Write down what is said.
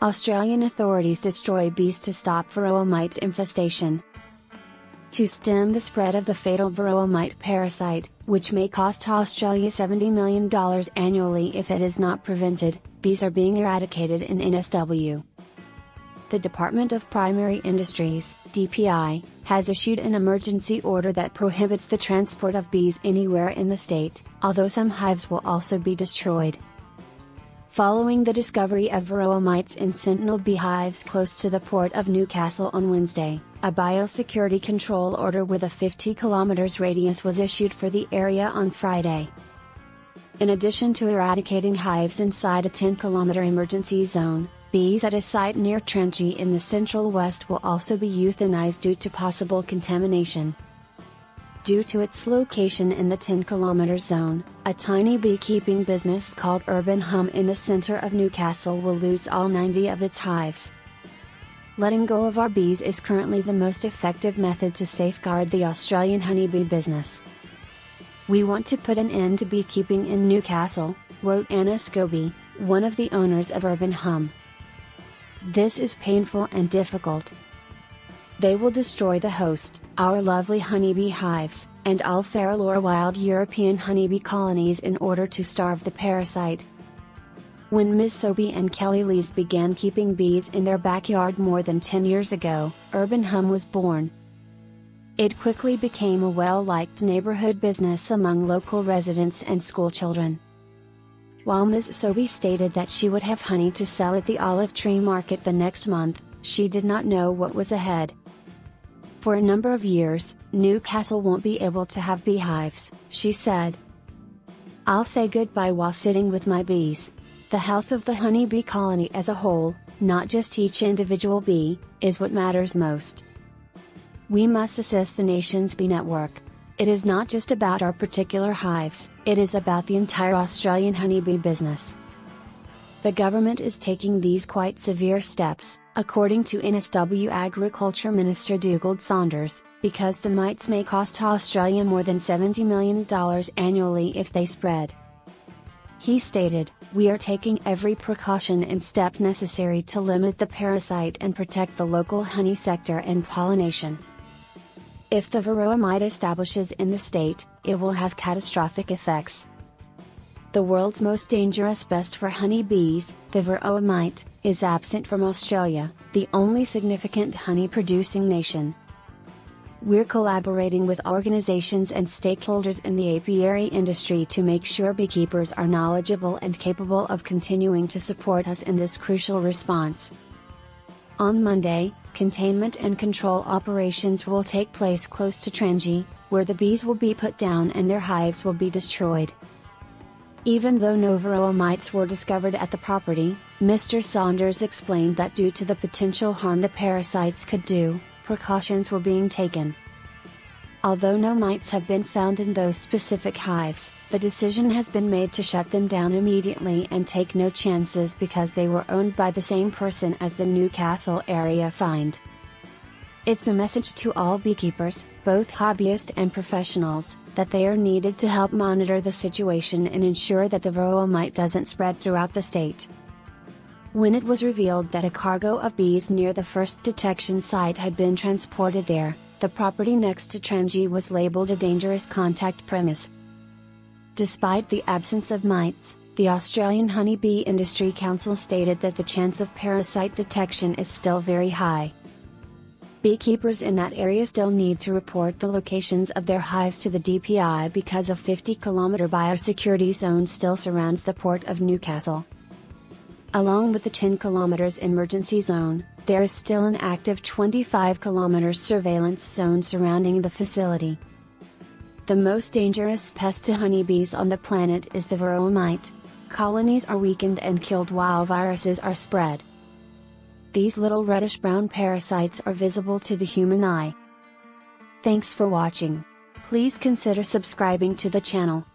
Australian authorities destroy bees to stop varroa mite infestation. To stem the spread of the fatal varroa mite parasite, which may cost Australia $70 million annually if it is not prevented, bees are being eradicated in NSW. The Department of Primary Industries, DPI, has issued an emergency order that prohibits the transport of bees anywhere in the state, although some hives will also be destroyed. Following the discovery of varroa mites in sentinel beehives close to the Port of Newcastle on Wednesday, a biosecurity control order with a 50 km radius was issued for the area on Friday. In addition to eradicating hives inside a 10-km emergency zone, bees at a site near Trangie in the central west will also be euthanized due to possible contamination. Due to its location in the 10-km zone, a tiny beekeeping business called Urban Hum in the center of Newcastle will lose all 90 of its hives. Letting go of our bees is currently the most effective method to safeguard the Australian honeybee business. We want to put an end to beekeeping in Newcastle, wrote Anna Scobie, one of the owners of Urban Hum. This is painful and difficult. They will destroy the host, our lovely honeybee hives, and all feral or wild European honeybee colonies in order to starve the parasite. When Ms. Sobey and Kelly Lees began keeping bees in their backyard more than 10 years ago, Urban Hum was born. It quickly became a well-liked neighborhood business among local residents and schoolchildren. While Ms. Sobey stated that she would have honey to sell at the Olive Tree Market the next month, she did not know what was ahead. For a number of years, Newcastle won't be able to have beehives, she said. I'll say goodbye while sitting with my bees. The health of the honeybee colony as a whole, not just each individual bee, is what matters most. We must assist the nation's bee network. It is not just about our particular hives, it is about the entire Australian honeybee business. The government is taking these quite severe steps, according to NSW Agriculture Minister Dugald Saunders, because the mites may cost Australia more than $70 million annually if they spread. He stated, "We are taking every precaution and step necessary to limit the parasite and protect the local honey sector and pollination. If the varroa mite establishes in the state, it will have catastrophic effects. The world's most dangerous pest for honeybees, the varroa mite, is absent from Australia, the only significant honey-producing nation. We're collaborating with organizations and stakeholders in the apiary industry to make sure beekeepers are knowledgeable and capable of continuing to support us in this crucial response." On Monday, containment and control operations will take place close to Trangie, where the bees will be put down and their hives will be destroyed. Even though no varroa mites were discovered at the property, Mr. Saunders explained that due to the potential harm the parasites could do, precautions were being taken. Although no mites have been found in those specific hives, the decision has been made to shut them down immediately and take no chances because they were owned by the same person as the Newcastle area find. It's a message to all beekeepers, both hobbyists and professionals, that they are needed to help monitor the situation and ensure that the varroa mite doesn't spread throughout the state. When it was revealed that a cargo of bees near the first detection site had been transported there, the property next to Trangie was labeled a dangerous contact premise. Despite the absence of mites, the Australian Honeybee Industry Council stated that the chance of parasite detection is still very high. Beekeepers in that area still need to report the locations of their hives to the DPI because a 50-km biosecurity zone still surrounds the Port of Newcastle. Along with the 10 km emergency zone, there is still an active 25 km surveillance zone surrounding the facility. The most dangerous pest to honeybees on the planet is the varroa mite. Colonies are weakened and killed while viruses are spread. These little reddish-brown parasites are visible to the human eye. Thanks for watching. Please consider subscribing to the channel.